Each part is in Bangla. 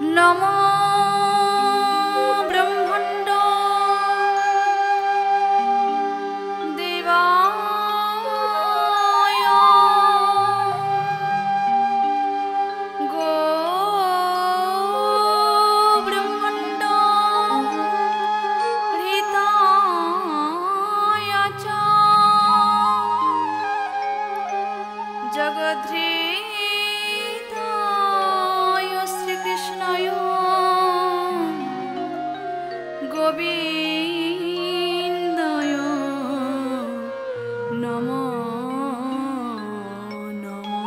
नमो ब्रह्मण्ड देवाय गो ब्रह्मण्ड हृताय च जगद्धृ गोविन्दाय नमो नमः।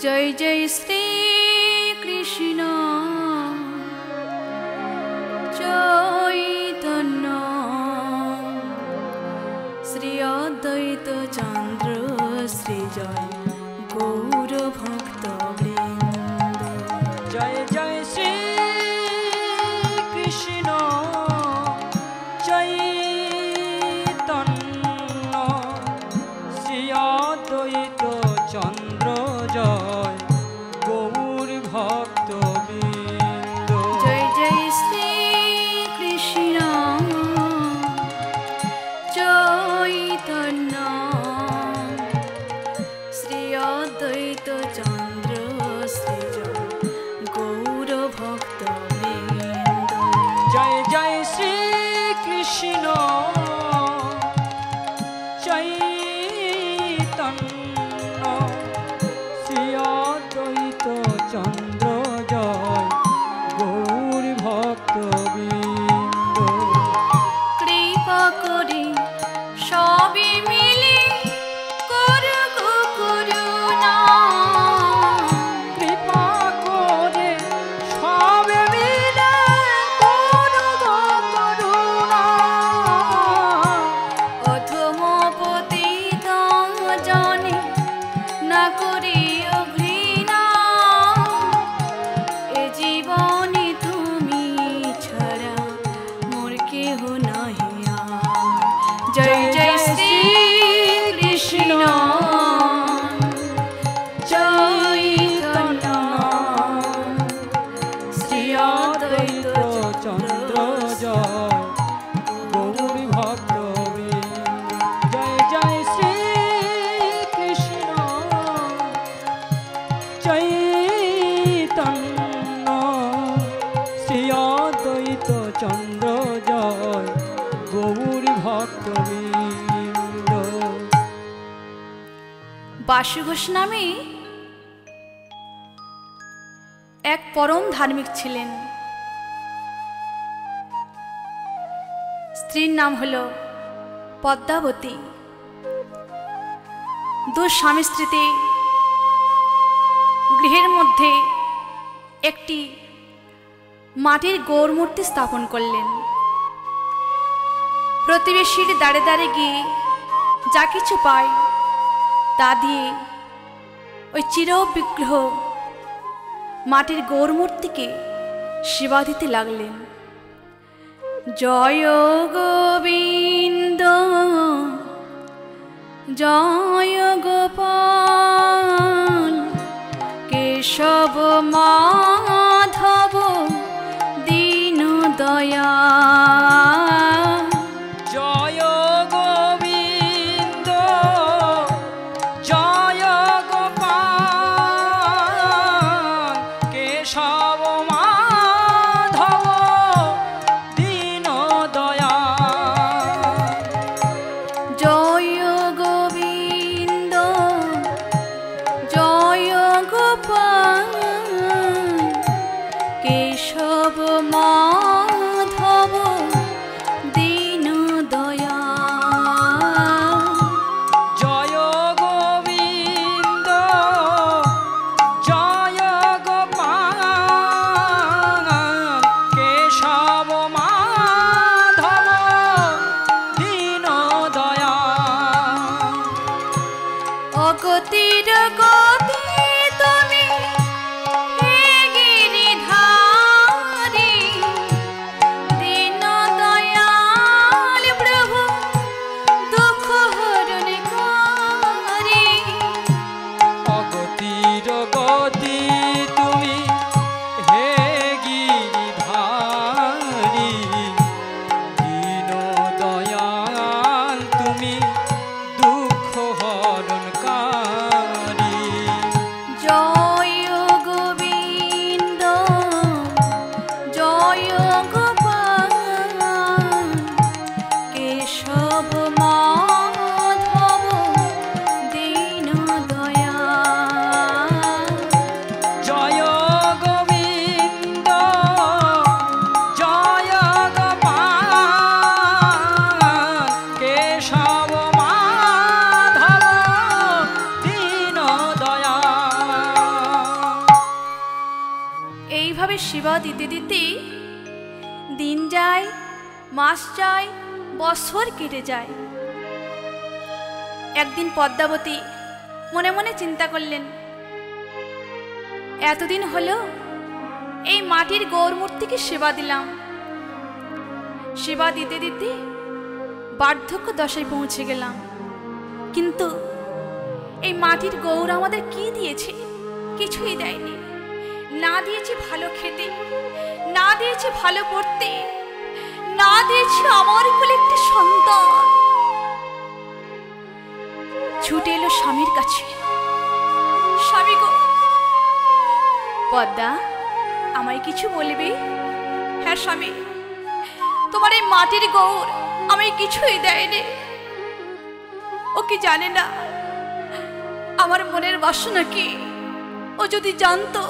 जय जय श्री कृष्ण चैतन्य श्री अद्वैत चंद्र श्री जय गौर भक्त वृंद। जय जय श्री कृष्ण चैतन्य श्री अद्वैत चंद्र जय गौर भक्त वृंद। जय जय श्री कृष्ण चैतन्य श्री अद्वैत चंद्र श्री जय गौर भक्त वृंद। जय जय श्री कृष्ण चैतन्य श्री अद्वैत चंद्र जय गौर भक्त वृंद। कृपा करि सबी मिले करगो करुणा। कृपा करे सबे मिले करगो करुणा। अधम पतित जने ना करियो घृणा। ए जीवने तुमी छाड़ा मोर केह नाहि आर। जय जय श्री कृष्ण चैतन्य श्री अद्वैत चंद्र जय गौर भक्त वृंद। जय जय श्री कृष्ण चैतन्य श्री अद्वैत चंद्र जय गौर भक्त वृंद। बासु घोष नामे एक परम धार्मिक छिलेन। स्त्रीर नाम हलो पद्मावती। दो स्वामी स्त्रीते गृहेर मध्य एकटी माटिर गौर मूर्ति स्थापन करलेन। प्रतिवेशीर दाड़े दाड़े गिये जा किछु पाय ता दिए ओई चिर विग्रह माटिर गौर मूर्तिके सेवा दिते लागलेन। जय गोविंद जय गोपाल केशव माधव दीन दयाल। जय गोविंद जय गोपाल केशव माधव दीन दयाल। जय गोविंद जय गोपाल केशव माधव दीन दयाल। जय गोविंद जय गोपाल केशव माधव दीन दयाल। अगतिर गति तुमी हे गिरिधारी दीन दयाल प्रभु दुख हरण कारी। সেবা দিতে দিতে দিন যায়, মাস যায়, বছর কেটে যায়। একদিন পদ্মাবতী মনে মনে চিন্তা করলেন, এতদিন হলো এই মাটির গৌর মূর্তিকে সেবা দিলাম, সেবা দিতে দিতে বার্ধক্য দশায় পৌঁছে গেলাম, কিন্তু এই মাটির গৌর আমাদের কি দিয়েছে? কিছুই দেয়নি। না দিয়েছে ভালো খেতে, না দিয়েছে ভালো পড়তে, না দিয়েছে আমার কোলে একটি সন্তান। ছুটে এলো স্বামীর কাছে, স্বামী গো, পদ্মা আমায় কিছু বলবে? হ্যাঁ স্বামী, তোমার এই মাটির গৌর আমায় কিছুই দেয়নি। ও কি জানে না আমার মনের বাসনা কি? ও যদি জানতো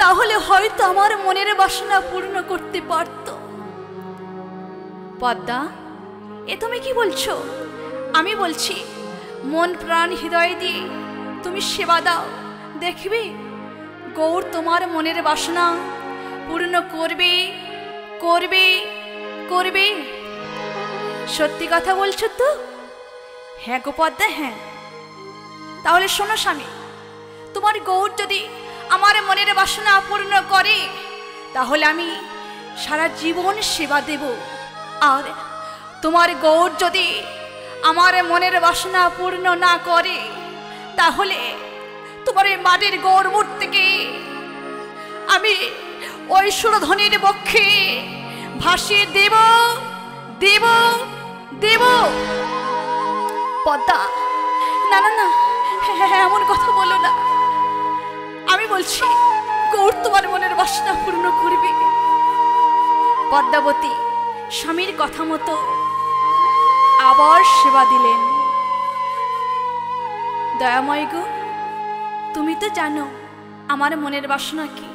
তাহলে হয়তো আমার মনের বাসনা পূর্ণ করতে পারত। পদ্মা, এ তুমি কি বলছো? আমি বলছি, মন প্রাণ হৃদয় দিয়ে তুমি সেবা দাও, দেখবে গৌর তোমার মনের বাসনা পূর্ণ করবে, করবে, করবে। সত্যি কথা বলছো তো? হ্যাঁ গো পদ্মা, হ্যাঁ। তাহলে শোনো স্বামী, তোমার গৌর যদি আমার মনের বাসনা পূর্ণ করে তাহলে আমি সারা জীবন সেবা দেব। আর তোমার গৌর যদি আমার মনের বাসনা পূর্ণ না করে তাহলে তোমার এই মাটির গৌর মূর্তিকে আমি ওই সুরধনির বক্ষে ভাসিয়ে দেব, দেব, দেব। পদ্মা, না না না, এমন কথা বলো না। আমি বলছি গৌর তোমার মনের বাসনা পূর্ণ করবে। পদ্মাবতী স্বামীর কথা মতো আবার সেবা দিলেন। দয়াময় গো, তুমি তো জানো আমার মনের বাসনা কি।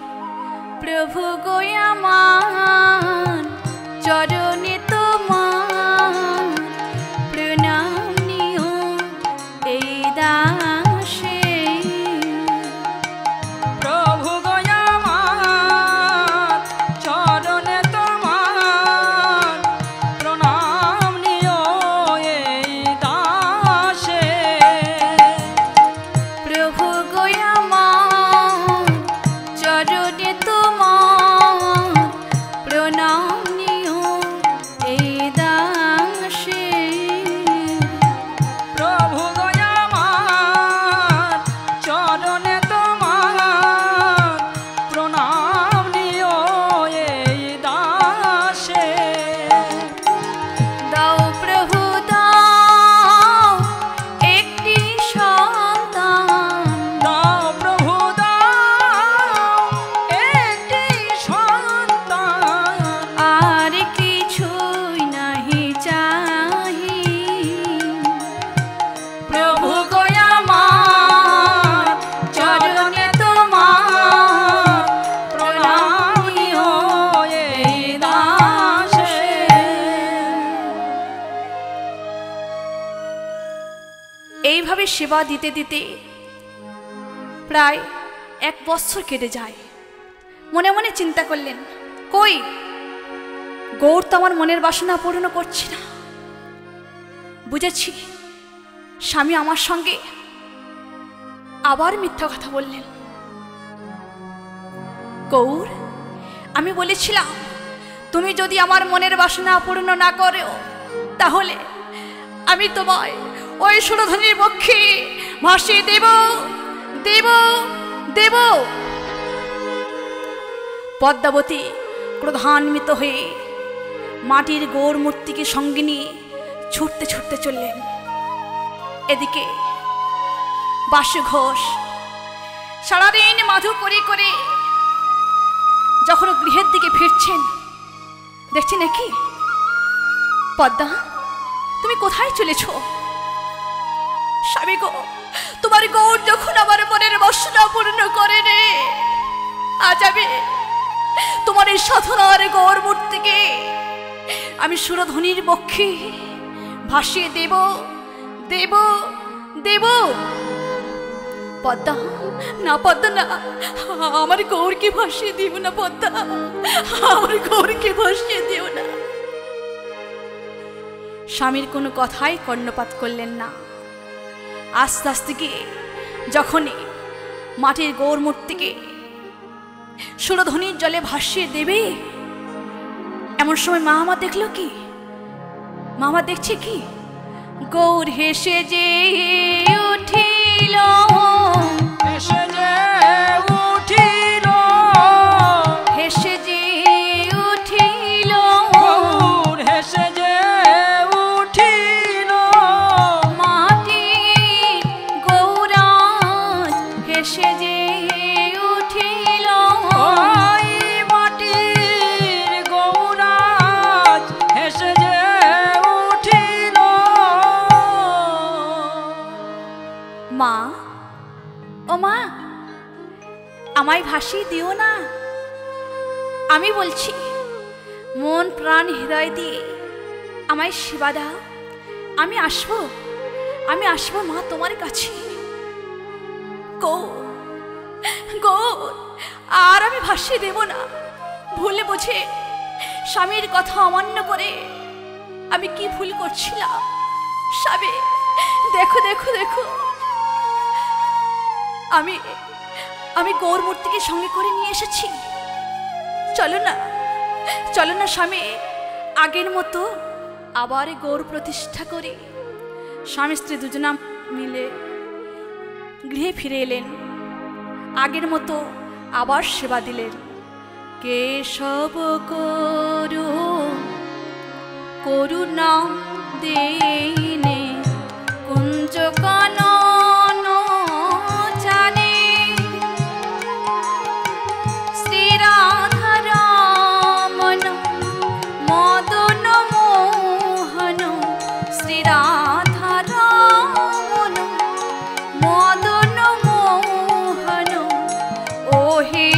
প্রভু গো আমার চরণে তোমার প্রণাম নিও এই দাসে। প্রভু গো আমার চরণে তোমার প্রণাম নিও এই দাসে। প্রভু গো আমার চরণে তোমার প্রণাম নিও এই দাসে। প্রভু গো আমার চরণে তোমার প্রণাম নিও এই দাসে। দাও প্রভু দাও একটি সন্তান, দাও প্রভু দাও একটি সন্তান। আর কিছুই নাহি চাহি। প্রভু গো আমার চরণে তোমার প্রণাম নিও এই দাসে। এইভাবে সেবা দিতে দিতে প্রায় 1 বছর কেটে যায়। মনে মনে চিন্তা করলেন, কই গৌর তো আমার মনের বাসনা পূর্ণ করছে না। বুঝেছি স্বামী আমার সঙ্গে আবার মিথ্যা কথা বললেন। গৌর, আমি বলেছিলাম তুমি যদি আমার মনের বাসনা পূর্ণ না করো তাহলে আমি তোমায় ওই সুরধনির বক্ষে ভাসিয়ে দেব, দেব, দেব। পদ্মাবতী ক্রোধান্বিত হয়ে মাটির গৌর মূর্তিকে সঙ্গে নিয়ে ছুটতে ছুটতে চললেন। এদিকে বাসু ঘোষ সারাদিন মাধু করে করে যখন গৃহের দিকে ফিরছেন, দেখছেন নাকি পদ্মা তুমি কোথায় চলেছ? স্বামী গো, তোমার গৌর যখন আমার মনের বাসনা পূর্ণ করে রে, আজ আমি তোমার এই সাধনার গৌর মূর্তিকে আমি সুরধনির বক্ষে ভাসিয়ে দেব, দেব, দেব। পদ্মা, না পদ্মা না, আমার গৌরকে ভাসিয়ে দিও না পদ্মা, আমার গৌরকে ভাসিয়ে দিও না। স্বামীর কোনো কথাই কর্ণপাত করলেন না। আস্তে আস্তে গিয়ে যখনই মাটির গৌর মূর্তিকে সুরধ্বনির জলে ভাসিয়ে দেবে, এমন সময় মা আমার দেখলো কি, মা আমার দেখছে কি, গৌর হেসে যে উঠিল, হেসে যে উঠিল, হেসে যে উঠিল, গৌর হেসে যে উঠিল, মাটির গৌরাজ হেসে যে উঠিল, ওই মাটির গৌরাজ হেসে যে উঠিল। মা, ও মা, আমায় ভাসিয়ে দিও না। আমি বলছি, মন প্রাণ হৃদয় দিয়ে আমায় সেবা দাও। আমি আসবো, আমি আসবো মা তোমার কাছে। গৌর, গৌর, আর আমি ভাসিয়ে দেব না। ভুলে বুঝে স্বামীর কথা অমান্য করে আমি কি ভুল করছিলাম। স্বামী, দেখো দেখো দেখো, আমি আমি গৌর মূর্তিকে সঙ্গে করে নিয়ে এসেছি। চলো না, চলো না স্বামী, আগের মতো আবার গৌর প্রতিষ্ঠা করি। স্বামী স্ত্রী দুজনা মিলে গৃহে ফিরে এলেন। আগের মতো আবার সেবা দিলেন। কেশব করু করুণা দেনে কুঞ্জ কানন জানে, শ্রীরাধা রমন মদন মোহন, শ্রীরাধা রমন মদন মোহন, ওহে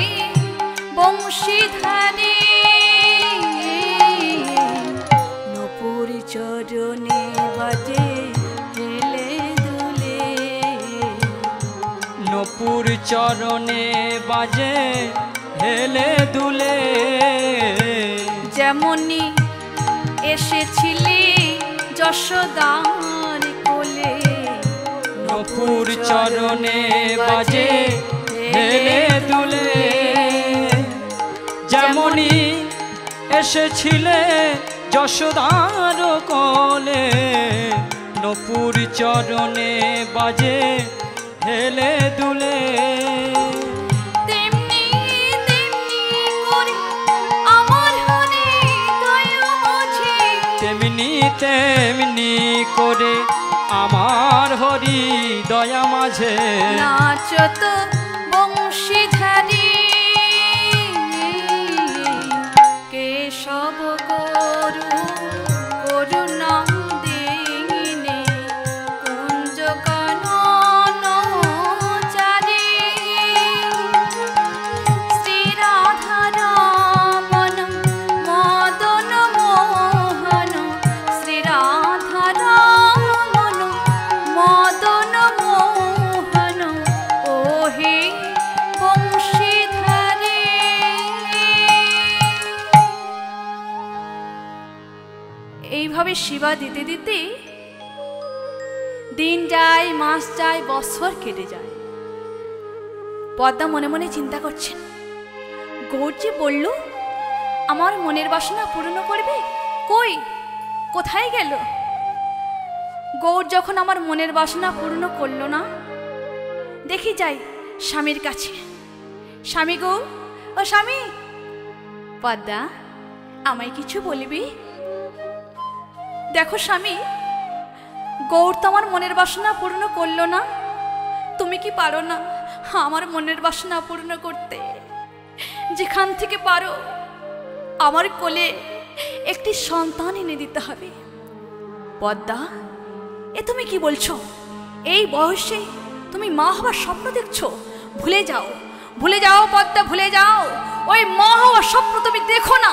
বংশীধারী নপুর চরণে বাজে হেলে দুলে, নপুর চরণে বাজে হেলে দুলে, যেমনি এসেছিলি যশোদার কোলে, নপুর চরণে বাজে হেলে দুলে, যেমনি এসেছিলে যশোদার কোলে, নপুর চরণে বাজে হেলে দুলে, তেমনি তেমনি করে আমার হৃদয় মাঝে, তেমনি তেমনি করে আমার হৃদয় মাঝে নাচত বংশীধারী কেশব করু করুণা দিনে কুঞ্জ কানন চারি, শ্রীরাধা রমন মদন মোহন, শ্রীরাধা রমন মদন মোহন, ওহে বংশীধারী। এইভাবে সেবা দিতে দিতে দিন যায়, মাস যায়, বছর কেটে যায়। পদ্মা মনে মনে চিন্তা করছেন, গৌর যে বলল আমার মনের বাসনা পূর্ণ করবে, কই, কোথায় গেল? গৌর যখন আমার মনের বাসনা পূর্ণ করলো না, দেখি যাই স্বামীর কাছে। স্বামী গো, ও স্বামী। পদ্মা, আমায় কিছু বলবি? দেখো স্বামী, গৌর তো আমার মনের বাসনা পূর্ণ করলো না, তুমি কি পারো না আমার মনের বাসনা পূর্ণ করতে? যেখান থেকে পারো আমার কোলে একটি সন্তান এনে দিতে হবে। পদ্মা, এ তুমি কি বলছো? এই বয়সে তুমি মা হবার স্বপ্ন দেখছো? ভুলে যাও, ভুলে যাও পদ্মা, ভুলে যাও। ওই মা হওয়ার স্বপ্ন তুমি দেখো না।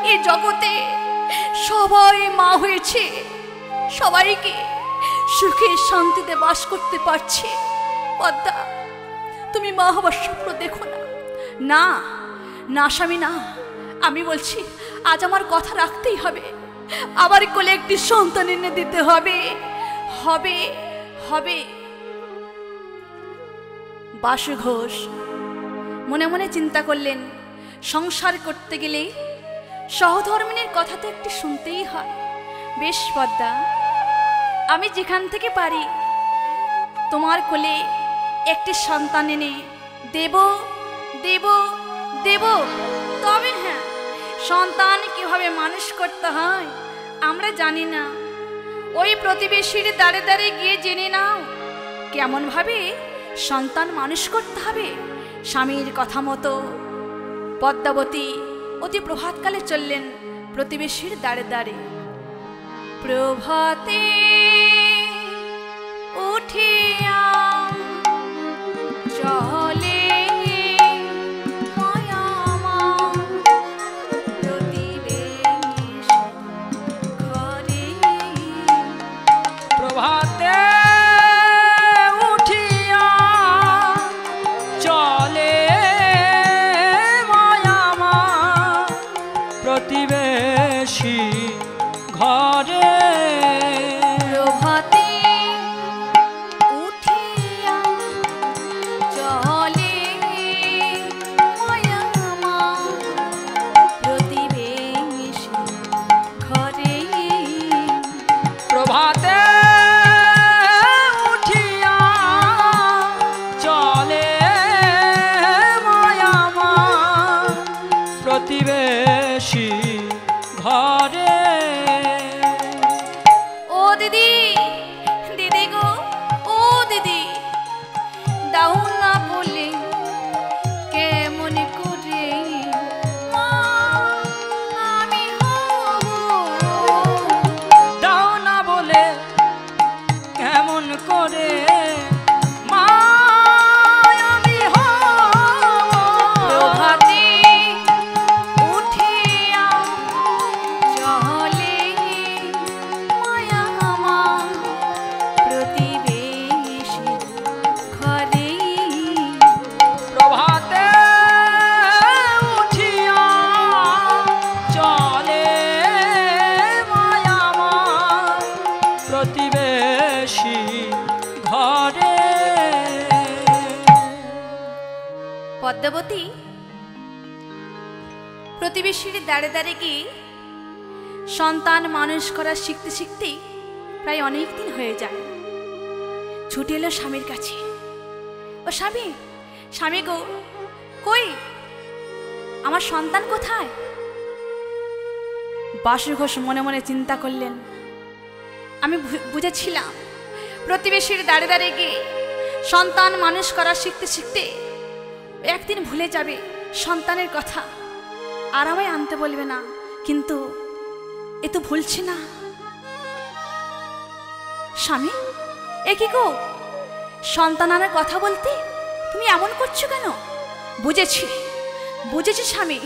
এই জগতে সবাই মা হয়েছে, সবাইকে সুখে শান্তিতে বাস করতে পারছে, পদ্মা, তুমি মা হবার স্বপ্ন দেখো না। না না স্বামী না, আমি বলছি আজ আমার কথা রাখতেই হবে। আবার কোলে একটি সন্তান এনে দিতে হবে, হবে হবে। বাসু ঘোষ মনে মনে চিন্তা করলেন, সংসার করতে গেলে সহধর্মিনীর কথা তো একটু শুনতেই হয়। বেশ পদ্মা, আমি যেখান থেকে পারি তোমার কোলে একটি সন্তান এনে দেব দেব দেব। তবে হ্যাঁ, সন্তান কিভাবে মানুষ করতে হয় আমরা জানি না। ওই প্রতিবেশীর দাঁড়ে দাঁড়ে গিয়ে জেনে নাও কেমন ভাবে সন্তান মানুষ করতে হবে। স্বামীর কথা মতো পদ্মাবতী অতি প্রভাতকালে চললেন প্রতিবেশীর দাঁড়ে দাঁড়ে। প্রভাতে উঠিয়া চলে পদ্মাবতী প্রতিবেশীর দাঁড়ে দাঁড়ে গিয়ে সন্তান মানুষ করা শিখতে শিখতেই প্রায় অনেক দিন হয়ে যায়। ছুটে এলো স্বামীর কাছে। ও স্বামী, স্বামী গো, কই আমার সন্তান কোথায়? বাসু ঘোষ মনে মনে চিন্তা করলেন, আমি বুঝেছিলাম প্রতিবেশীর দাঁড়ে দাঁড়ে গিয়ে সন্তান মানুষ করা শিখতে শিখতে একদিন ভুলে যাবে সন্তানের কথা, আর আমায় আনতে বলবে না। কিন্তু এ তো ভুলছে না। স্বামী, এ কি গো, সন্তান আনার কথা বলতে তুমি এমন করছো কেন? বুঝেছি বুঝেছি স্বামী,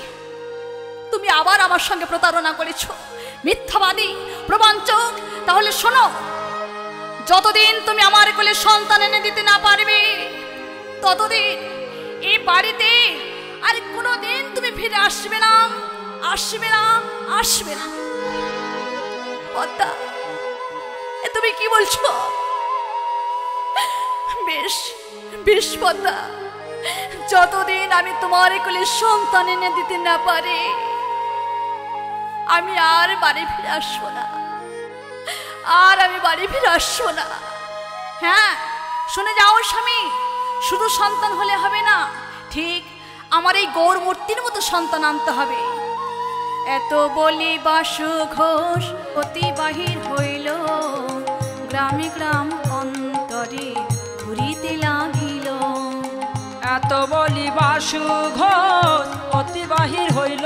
তুমি আবার আমার সঙ্গে প্রতারণা করেছ, মিথ্যাবাদী, প্রবঞ্চক। তাহলে শোনো, যতদিন তুমি আমার কোলে সন্তান এনে দিতে না পারবে ততদিন এই বাড়িতে আর কোনোদিন তুমি ফিরে আসবে না, আসবে না, আসবে না। পদ্মা, এ তুমি কি বলছো? বেশ বেশ পদ্মা, যতদিন আমি তোমার কোলে সন্তান এনে দিতে না পারি আমি আর বাড়ি ফিরে আসবো না, আর আমি বাড়ি ফিরে আসবো না। হ্যাঁ, শুনে যাও স্বামী, শুধু সন্তান হলে হবে না, ঠিক আমার এই গৌর মূর্তির মতো সন্তান আনতে হবে। এত বলি বাসু ঘোষ অতি বাহির হইল, গ্রামে গ্রাম অন্তরে ঘুরিতে লাগিল। এত বলি বাসু ঘোষ অতি বাহির হইল,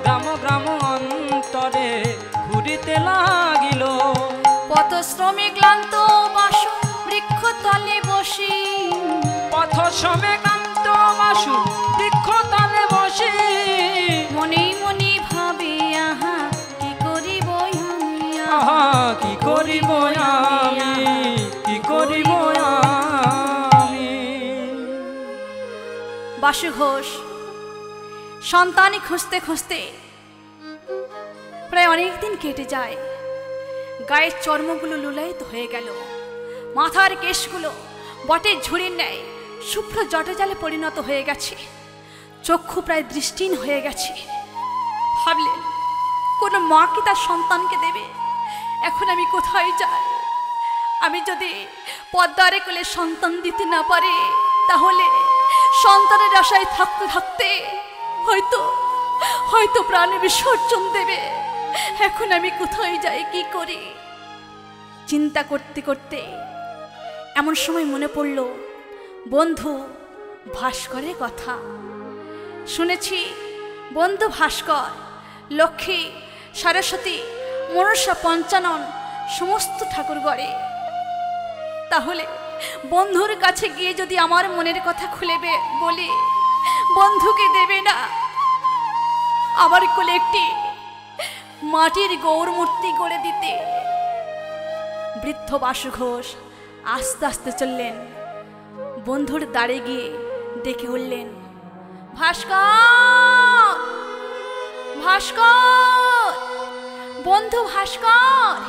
গ্রাম গ্রাম অন্তরে ঘুরিতে লাগিল। পথ শ্রমে ক্লান্ত বাসু বৃক্ষ তলে বসি, পথ শ্রমে ক্লান্ত বাসু বৃক্ষ তলে বসি। মনে মনে ভাবে আহা কি করিব আমি, আহা কি করিব আমি, কি করিব আমি। বাসু ঘোষ সন্তানই খুঁজতে খুঁজতে প্রায় অনেক দিন কেটে যায়। গায়ের চর্মগুলো লুলায়িত হয়ে গেল, মাথার কেশগুলো বটের ঝুড়ির ন্যায় শুভ্র জটজালে পরিণত হয়ে গেছে, চক্ষু প্রায় দৃষ্টিহীন হয়ে গেছে। ভাবলেন কোনো মা কি তার সন্তানকে দেবে? এখন আমি কোথায় যাই? আমি যদি পদ্মারে কোলে সন্তান দিতে না পারি, তাহলে সন্তানের আশায় থাকতে থাকতে হয়তো হয়তো প্রাণে বিসর্জন দেবে। এখন আমি কোথায় যাই, কি করি? চিন্তা করতে করতে এমন সময় মনে পড়ল বন্ধু ভাস্করের কথা। শুনেছি বন্ধু ভাস্কর লক্ষ্মী, সরস্বতী, মনসা, পঞ্চানন সমস্ত ঠাকুর গড়ে। তাহলে বন্ধুর কাছে গিয়ে যদি আমার মনের কথা খুলে বলি, বন্ধুকে দেবে না আমার কোলে একটি মাটির গৌর মূর্তি গড়ে দিতে? বৃদ্ধ বাসু ঘোষ আস্তে আস্তে চললেন, বন্ধুর দাঁড়ে গিয়ে ডেকে উঠলেন, ভাস্কর, ভাস্কর, বন্ধু ভাস্কর।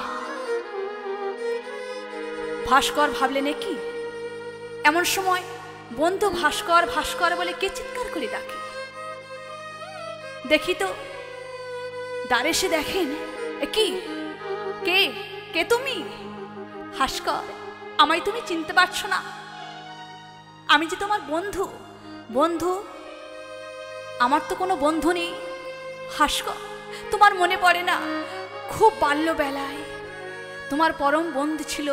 ভাস্কর ভাবলেন কি এমন সময় বন্ধু ভাস্কর ভাস্কর বলে কে চিৎকার করে ডাকে? দেখি তো, দ্বারে এসে দেখেন কি, কে কে তুমি? ভাস্কর, আমায় তুমি চিনতে পারছো না? আমি যে তোমার বন্ধু। বন্ধু? আমার তো কোনো বন্ধু নেই। ভাস্কর, তোমার মনে পড়ে না খুব বাল্যবেলায় তোমার পরম বন্ধু ছিল